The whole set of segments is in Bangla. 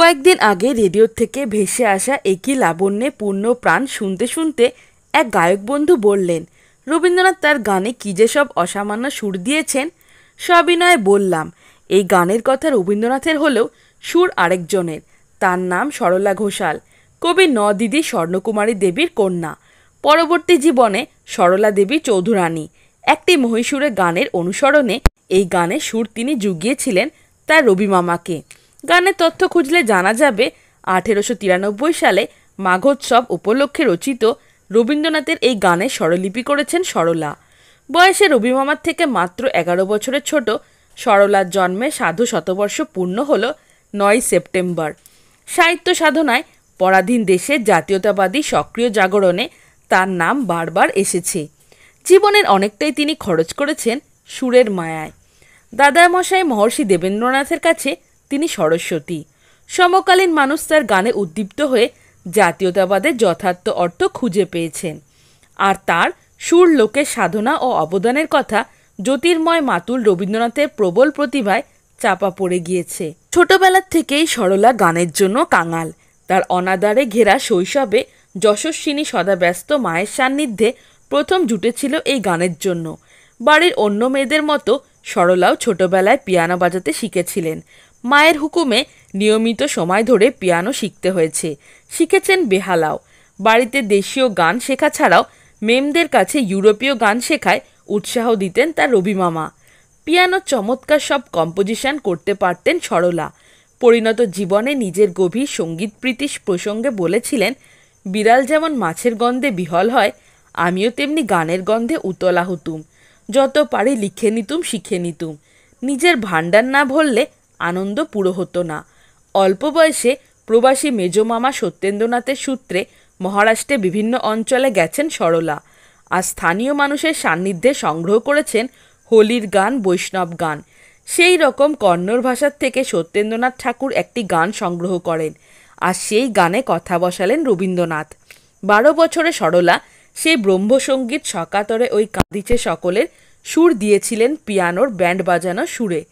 কয়েকদিন আগে রেডিও থেকে ভেসে আসা একই লাবণ্যে পূর্ণ প্রাণ শুনতে শুনতে এক গায়ক বন্ধু বললেন, রবীন্দ্রনাথ তার গানে কী যে সব অসামান্য সুর দিয়েছেন। সবিনয়ে বললাম, এই গানের কথা রবীন্দ্রনাথের হলেও সুর আরেকজনের। তার নাম সরলা ঘোষাল, কবি নদিদি স্বর্ণকুমারী দেবীর কন্যা। পরবর্তী জীবনে সরলা দেবী চৌধুরানী। একটি মহীশূরে গানের অনুসরণে এই গানের সুর তিনি জুগিয়েছিলেন তার রবি মামাকে। গানের তথ্য খুঁজলে জানা যাবে 1893 সালে মাঘোৎসব উপলক্ষে রচিত রবীন্দ্রনাথের এই গানের স্বরলিপি করেছেন সরলা। বয়সে রবি মামার থেকে মাত্র 11 বছরের ছোট সরলার জন্মে সাধু শতবর্ষ পূর্ণ হল 9 সেপ্টেম্বর। সাহিত্য সাধনায় পরাধীন দেশে জাতীয়তাবাদী সক্রিয় জাগরণে তার নাম বারবার এসেছে। জীবনের অনেকটাই তিনি খরচ করেছেন সুরের মায়ায়। দাদামশাই মহর্ষি দেবেন্দ্রনাথের কাছে তিনি সরস্বতী। সমকালীন মানুষ তার গানে উদ্দীপ্ত হয়ে জাতীয়তাবাদের যথার্থ অর্থ খুঁজে পেয়েছেন। আর তার সুর লোকের সাধনা ও অবদানের কথা জ্যোতির্ময় মাতুল রবীন্দ্রনাথের প্রবল প্রতিভায় চাপা পড়ে গিয়েছে। ছোটবেলার থেকেই সরলা গানের জন্য কাঙাল। তার অনাদারে ঘেরা শৈশবে যশস্বিনী সদাব্যস্ত মায়ের সান্নিধ্যে প্রথম জুটেছিল এই গানের জন্য। বাড়ির অন্য মেয়েদের মতো সরলাও ছোটবেলায় পিয়ানো বাজাতে শিখেছিলেন। মায়ের হুকুমে নিয়মিত সময় ধরে পিয়ানো শিখতে হয়েছে। শিখেছেন বেহালাও। বাড়িতে দেশীয় গান শেখা ছাড়াও মেমদের কাছে ইউরোপীয় গান শেখায় উৎসাহ দিতেন তার রবি মামা। পিয়ানোর চমৎকার সব কম্পোজিশন করতে পারতেন সরলা। পরিণত জীবনে নিজের গভীর সঙ্গীতপ্রীতি প্রসঙ্গে বলেছিলেন, বিড়াল যেমন মাছের গন্ধে বিহল হয়, আমিও তেমনি গানের গন্ধে উতলা হতুম। যত পারি লিখে নিতুম, শিখে নিতুম। নিজের ভাণ্ডার না ভরলে আনন্দ পুরো হতো না। অল্প বয়সে প্রবাসী মেজমামা সত্যেন্দ্রনাথের সূত্রে মহারাষ্ট্রে বিভিন্ন অঞ্চলে গেছেন সরলা। আর স্থানীয় মানুষের সান্নিধ্যে সংগ্রহ করেছেন হোলির গান, বৈষ্ণব গান। সেই রকম কন্নড় ভাষার থেকে সত্যেন্দ্রনাথ ঠাকুর একটি গান সংগ্রহ করেন, আর সেই গানে কথা বসালেন রবীন্দ্রনাথ। 12 বছরে সরলা সেই ব্রহ্মসঙ্গীত সকাতরে ওই কাঁদিছে সকলের সুর দিয়েছিলেন পিয়ানোর ব্যান্ড বাজানো সুরে।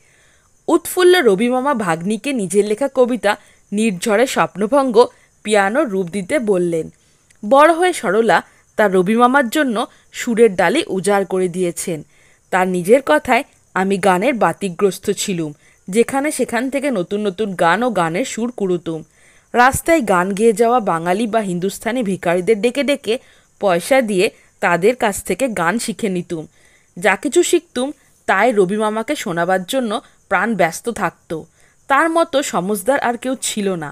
উৎফুল্ল রবিমামা ভাগ্নিকে নিজের লেখা কবিতা নির্ঝরে স্বপ্নভঙ্গ পিয়ানোর রূপ দিতে বললেন। বড় হয়ে সরলা তার রবিমামার জন্য সুরের ডালি উজাড় করে দিয়েছেন। তার নিজের কথায়, আমি গানের বাতিগ্রস্ত ছিলুম। যেখানে সেখান থেকে নতুন নতুন গান ও গানের সুর কুড়ুতুম। রাস্তায় গান গেয়ে যাওয়া বাঙালি বা হিন্দুস্থানি ভিখারিদের ডেকে ডেকে পয়সা দিয়ে তাদের কাছ থেকে গান শিখে নিতুম। যা কিছু শিখতুম তাই রবি মামাকে শোনাবার জন্য প্রাণ ব্যস্ত থাকত। তার মতো সমজদার আর কেউ ছিল না।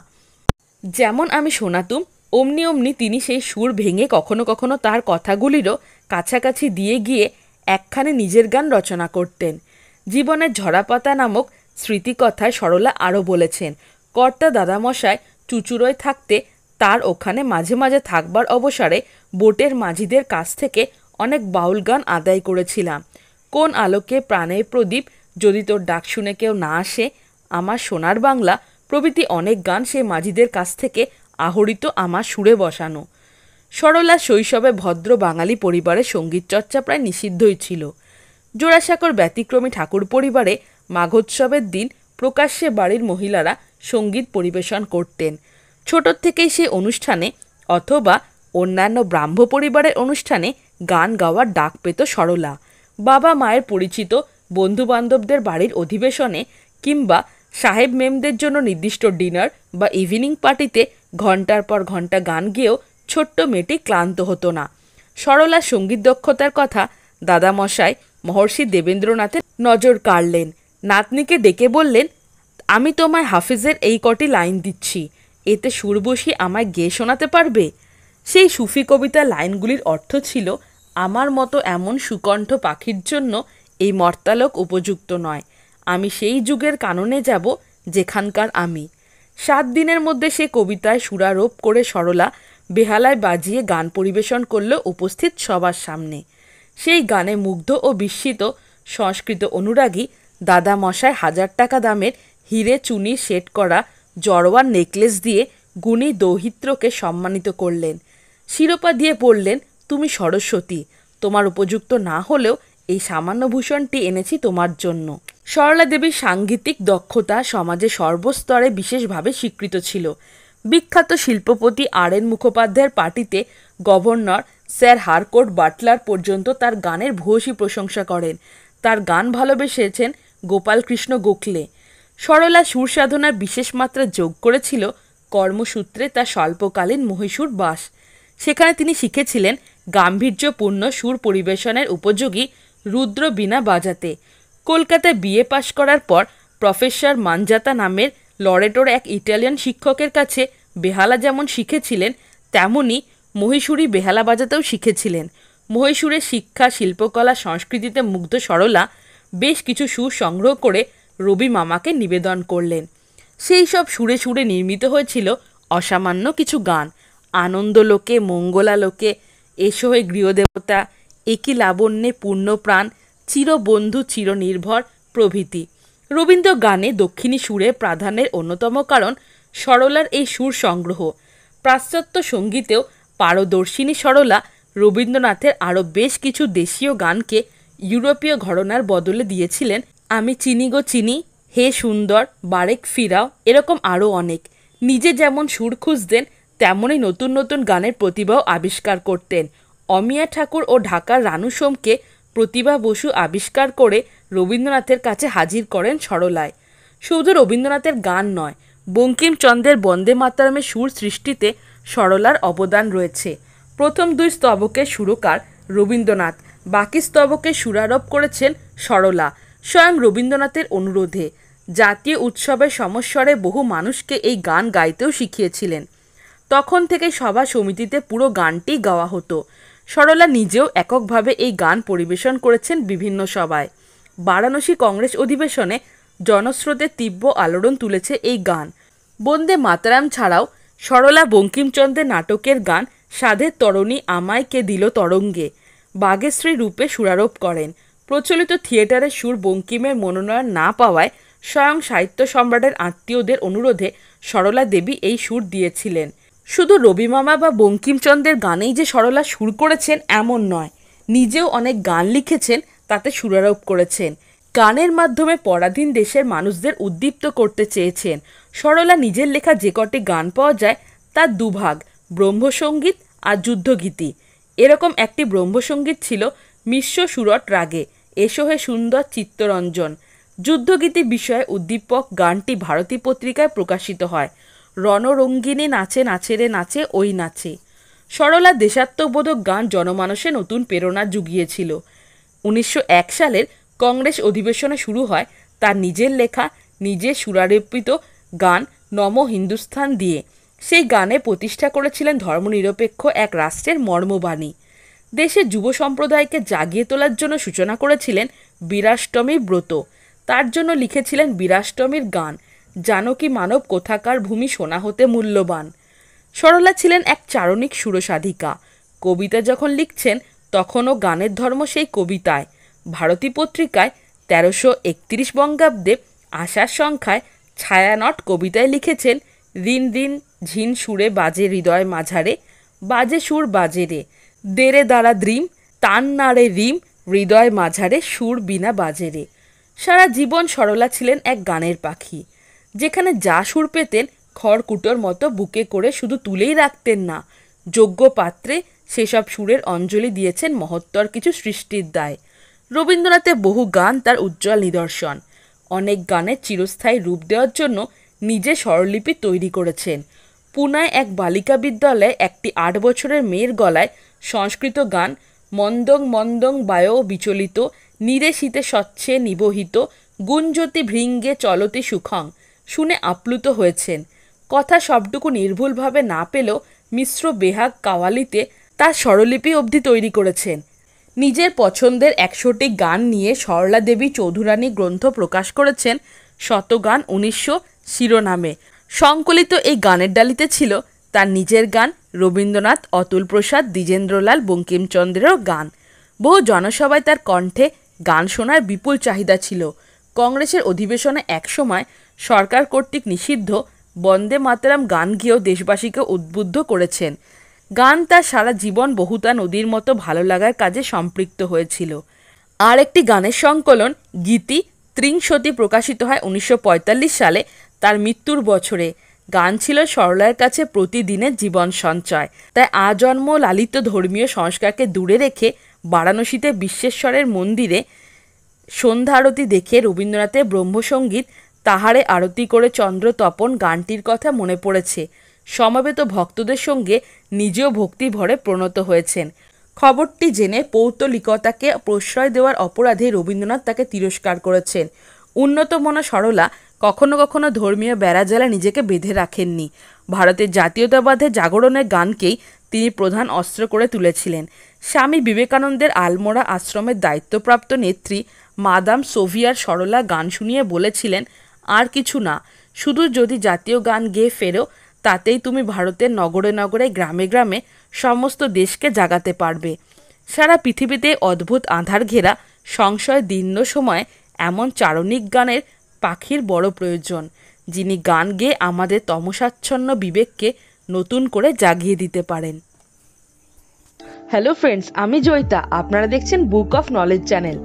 যেমন আমি শোনাতুম অমনি অমনি তিনি সেই সুর ভেঙে কখনো কখনো তার কথাগুলিরও কাছাকাছি দিয়ে গিয়ে একখানে নিজের গান রচনা করতেন। জীবনের ঝরাপাতা নামক স্মৃতিকথায় সরলা আরও বলেছেন, কর্তা দাদামশাই চুচুড়োয় থাকতে তার ওখানে মাঝে মাঝে থাকবার অবসরে বোটের মাঝিদের কাছ থেকে অনেক বাউল গান আদায় করেছিলাম। কোন আলোকে প্রাণের প্রদীপ, যদি তোর ডাক শুনে কেউ না আসে, আমার সোনার বাংলা প্রভৃতি অনেক গান সেই মাঝিদের কাছ থেকে আহরিত আমার সুরে বসানো। সরলা শৈশবে ভদ্র বাঙালি পরিবারে সঙ্গীত চর্চা প্রায় নিষিদ্ধই ছিল। জোড়াসাঁকোর ব্যতিক্রমী ঠাকুর পরিবারে মাঘোৎসবের দিন প্রকাশ্যে বাড়ির মহিলারা সঙ্গীত পরিবেশন করতেন। ছোট থেকেই সে অনুষ্ঠানে অথবা অন্যান্য ব্রাহ্ম পরিবারের অনুষ্ঠানে গান গাওয়ার ডাক পেত সরলা। বাবা মায়ের পরিচিত বন্ধুবান্ধবদের বাড়ির অধিবেশনে কিংবা সাহেব মেমদের জন্য নির্দিষ্ট ডিনার বা ইভিনিং পার্টিতে ঘন্টার পর ঘন্টা গান গেয়েও ছোট্ট মেয়েটি ক্লান্ত হতো না। সরলার সঙ্গীত দক্ষতার কথা দাদামশাই মহর্ষি দেবেন্দ্রনাথের নজর কাড়লেন। নাতনিকে ডেকে বললেন, আমি তোমায় হাফিজের এই কটি লাইন দিচ্ছি, এতে সুর বসিয়ে আমায় গেয়ে শোনাতে পারবে? সেই সুফি কবিতার লাইনগুলির অর্থ ছিল, আমার মতো এমন সুকণ্ঠ পাখির জন্য এই মর্তালোক উপযুক্ত নয়। আমি সেই যুগের কাননে যাব যেখানকার আমি। 7 দিনের মধ্যে সে কবিতায় সুরারোপ করে সরলা বেহালায় বাজিয়ে গান পরিবেশন করল উপস্থিত সবার সামনে। সেই গানে মুগ্ধ ও বিস্মিত সংস্কৃত অনুরাগী দাদামশাই 1000 টাকা দামের হিরে চুনি সেট করা জড়োয়ার নেকলেস দিয়ে গুণী দৌহিত্রকে সম্মানিত করলেন। শিরোপা দিয়ে বললেন, তুমি সরস্বতী, তোমার উপযুক্ত না হলেও এই সামান্য ভূষণটি এনেছি তোমার জন্য। সরলা দেবীর সাংগীতিক দক্ষতা সমাজে সর্বস্তরে বিশেষভাবে স্বীকৃত ছিল। বিখ্যাত শিল্পপতি আর.এন. মুখোপাধ্যায়ের পার্টিতে গভর্নর স্যার হারকোর্ট বাটলার পর্যন্ত তার গানের ভূয়সী প্রশংসা করেন। তার গান ভালোবেসেছেন গোপালকৃষ্ণ গোখলে। সরলা সুর সাধনার বিশেষ মাত্রা যোগ করেছিল কর্মসূত্রে তার স্বল্পকালীন মহীশূর বাস। সেখানে তিনি শিখেছিলেন গাম্ভীর্যপূর্ণ সুর পরিবেশনের উপযোগী রুদ্র বীণা বাজাতে। কলকাতায় বিএ পাশ করার পর প্রফেসর মানজাতা নামের লরেটোর এক ইটালিয়ান শিক্ষকের কাছে বেহালা যেমন শিখেছিলেন, তেমনি মহীশূরি বেহালা বাজাতেও শিখেছিলেন। মহীশূরের শিক্ষা, শিল্পকলা, সংস্কৃতিতে মুগ্ধ সরলা বেশ কিছু সুর সংগ্রহ করে রবি মামাকে নিবেদন করলেন। সেই সব সুরে সুরে নির্মিত হয়েছিল অসামান্য কিছু গান। আনন্দলোকে, মঙ্গলালোকে, এসো হে গৃহদেবতা, একই লাবণ্যে পূর্ণপ্রাণ, চিরবন্ধু চিরনির্ভর প্রভৃতি। রবীন্দ্র গানে দক্ষিণী সুরের প্রাধান্যের অন্যতম কারণ সরলার এই সুর সংগ্রহ। পাশ্চাত্য সঙ্গীতেও পারদর্শিনী সরলা রবীন্দ্রনাথের আরও বেশ কিছু দেশীয় গানকে ইউরোপীয় ঘরানার বদলে দিয়েছিলেন আমি চিনি গো চিনি, হে সুন্দর, বারেক ফিরাও, এরকম আরও অনেক। নিজে যেমন সুর খুঁজতেন, তেমনই নতুন নতুন গানের প্রতিভাও আবিষ্কার করতেন। অমিয়া ঠাকুর ও ঢাকার রানু সোমকে প্রতিভা বসু আবিষ্কার করে রবীন্দ্রনাথের কাছে হাজির করেন সরলায়। শুধু রবীন্দ্রনাথের গান নয়, বঙ্কিমচন্দ্রের বন্দে মাতরমের সুর সৃষ্টিতে সরলার অবদান রয়েছে। প্রথম দুই স্তবকের সুরকার রবীন্দ্রনাথ, বাকি স্তবকে সুরারোপ করেছেন সরলা স্বয়ং রবীন্দ্রনাথের অনুরোধে। জাতীয় উৎসবের সমস্বরে বহু মানুষকে এই গান গাইতেও শিখিয়েছিলেন। তখন থেকে সভা সমিতিতে পুরো গানটি গাওয়া হতো। সরলা নিজেও এককভাবে এই গান পরিবেশন করেছেন বিভিন্ন সভায়। বারাণসী কংগ্রেস অধিবেশনে জনস্রোতের তীব্র আলোড়ন তুলেছে এই গান। বন্দে মাতরম ছাড়াও সরলা বঙ্কিমচন্দ্রের নাটকের গান সাধের তরণী আমায় কে দিল তরঙ্গে বাগেশ্রী রূপে সুরারোপ করেন। প্রচলিত থিয়েটারের সুর বঙ্কিমের মনোনয়ন না পাওয়ায় স্বয়ং সাহিত্য সম্রাটের আত্মীয়দের অনুরোধে সরলা দেবী এই সুর দিয়েছিলেন। শুধু রবিমামা বা বঙ্কিমচন্দ্রের গানেই যে সরলা সুর করেছেন এমন নয়, নিজেও অনেক গান লিখেছেন, তাতে সুরারোপ করেছেন। গানের মাধ্যমে পরাধীন দেশের মানুষদের উদ্দীপ্ত করতে চেয়েছেন। সরলা নিজের লেখা যে কটি গান পাওয়া যায় তার দুভাগ, ব্রহ্মসঙ্গীত আর যুদ্ধগীতি। এরকম একটি ব্রহ্মসঙ্গীত ছিল মিশ্র সুরট রাগে, এসো হে সুন্দর চিত্তরঞ্জন। যুদ্ধগীতি বিষয়ে উদ্দীপক গানটি ভারতী পত্রিকায় প্রকাশিত হয়। রণরঙ্গিনী নাচে নাচে রে নাচে ওই নাচে। সরলা দেশাত্মবোধক গান জনমানসে নতুন প্রেরণা জুগিয়েছিল। 1901 সালের কংগ্রেস অধিবেশনে শুরু হয় তার নিজের লেখা, নিজের সুরারোপিত গান নম হিন্দুস্থান দিয়ে। সেই গানে প্রতিষ্ঠা করেছিলেন ধর্মনিরপেক্ষ এক রাষ্ট্রের মর্মবাণী। দেশের যুব সম্প্রদায়কে জাগিয়ে তোলার জন্য সূচনা করেছিলেন বীরাষ্টমীর ব্রত। তার জন্য লিখেছিলেন বীরাষ্টমীর গান, জানকী মানব কোথাকার ভূমি সোনা হতে মূল্যবান। সরলা ছিলেন এক চারণিক সুরসাধিকা। কবিতা যখন লিখছেন তখনও গানের ধর্ম সেই কবিতায়। ভারতী পত্রিকায় 1331 বঙ্গাব্দে আষাঢ় সংখ্যায় ছায়ানট কবিতায় লিখেছেন, রিন রিন ঝিন সুরে বাজে হৃদয় মাঝারে, বাজে সুর বাজে রে, দেরে দ্বারা দ্রিম, তান নাড়ে রিম, হৃদয় মাঝারে সুর বিনা বাজে রে। সারা জীবন সরলা ছিলেন এক গানের পাখি। যেখানে যা সুর পেতেন খড়কুটোর মতো বুকে করে শুধু তুলেই রাখতেন না, যোগ্য পাত্রে সেসব সুরের অঞ্জলি দিয়েছেন মহত্তর কিছু সৃষ্টির দায়। রবীন্দ্রনাথের বহু গান তার উজ্জ্বল নিদর্শন। অনেক গানের চিরস্থায়ী রূপ দেওয়ার জন্য নিজে স্বরলিপি তৈরি করেছেন। পুনায় এক বালিকা বিদ্যালয়ে একটি 8 বছরের মেয়ের গলায় সংস্কৃত গান মন্দং মন্দং বায়ো বিচলিত নীরে শীতে স্বচ্ছে নিবহিত গুঞ্জতি ভৃঙ্গে চলতি সুখং শুনে আপ্লুত হয়েছেন। কথা সবটুকু নির্ভুলভাবে না পেলেও মিশ্র বেহাগ কাওয়ালিতে তার স্বরলিপি অবধি তৈরি করেছেন। নিজের পছন্দের 100টি গান নিয়ে সরলা দেবী চৌধুরানী গ্রন্থ প্রকাশ করেছেন শতগান 1900 শিরোনামে। সংকলিত এই গানের ডালিতে ছিল তার নিজের গান, রবীন্দ্রনাথ, অতুল প্রসাদ, দ্বিজেন্দ্রলাল, বঙ্কিমচন্দ্রেরও গান। বহু জনসভায় তার কণ্ঠে গান শোনার বিপুল চাহিদা ছিল। কংগ্রেসের অধিবেশনে একসময় সরকার কর্তৃক নিষিদ্ধ বন্দে মাতরম গান গেয়েও দেশবাসীকে উদ্বুদ্ধ করেছেন। গান তার সারা জীবন বহুতা নদীর মতো ভালো লাগার কাজে সম্পৃক্ত হয়েছিল। আর একটি গানের সংকলন গীতি ত্রিংশতি প্রকাশিত হয় 1945 সালে, তার মৃত্যুর বছরে। গান ছিল সরলার কাছে প্রতিদিনের জীবন সঞ্চয়। তাই আজন্ম লালিত ধর্মীয় সংস্কারকে দূরে রেখে বারাণসীতে বিশ্বেশ্বরের মন্দিরে সন্ধ্যা আরতি দেখে রবীন্দ্রনাথের ব্রহ্মসঙ্গীত তাহারে আরতি করে চন্দ্র তপন গানটির কথা মনে পড়েছে। সমবেত ভক্তদের সঙ্গে নিজেও ভক্তি ভরে প্রণত হয়েছেন। খবরটি জেনে পৌত্তলিকতাকে প্রশ্রয় দেওয়ার অপরাধে রবীন্দ্রনাথ তাকে তিরস্কার করেছেন। উন্নত মনা সরলা কখনো কখনো ধর্মীয় বেড়াজালে নিজেকে বেঁধে রাখেননি। ভারতের জাতীয়তাবাদের জাগরণের গানকেই তিনি প্রধান অস্ত্র করে তুলেছিলেন। স্বামী বিবেকানন্দের আলমোড়া আশ্রমের দায়িত্বপ্রাপ্ত নেত্রী মাদাম সোভিয়ার সরলা গান শুনিয়ে বলেছিলেন, আর কিছু না, শুধু যদি জাতীয় গান গেয়ে ফেরো, তাতেই তুমি ভারতের নগরে নগরে গ্রামে গ্রামে সমস্ত দেশকে জাগাতে পারবে। সারা পৃথিবীতে অদ্ভুত আঁধার ঘেরা সংশয় দীর্ণ সময়ে এমন চারণিক গানের পাখির বড় প্রয়োজন, যিনি গান গেয়ে আমাদের তমসাচ্ছন্ন বিবেককে নতুন করে জাগিয়ে দিতে পারেন। হ্যালো ফ্রেন্ডস, আমি জয়িতা, আপনারা দেখছেন বুক অফ নলেজ চ্যানেল।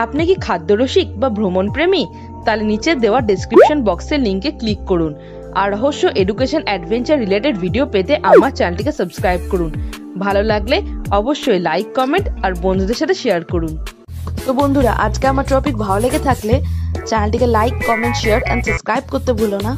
আপনি কি খাদ্যরসিক বা ভ্রমণ প্রেমী? তাহলে নিচে দেওয়া ডেসক্রিপশন বক্সের লিঙ্কে ক্লিক করুন আর রহস্য, এডুকেশন, অ্যাডভেঞ্চার রিলেটেড ভিডিও পেতে আমার চ্যানেলটিকে সাবস্ক্রাইব করুন। ভালো লাগলে অবশ্যই লাইক, কমেন্ট আর বন্ধুদের সাথে শেয়ার করুন। তো বন্ধুরা, আজকে আমার টপিক ভালো লেগে থাকলে চ্যানেলটিকে like, comment, share and subscribe করতে ভুলো না।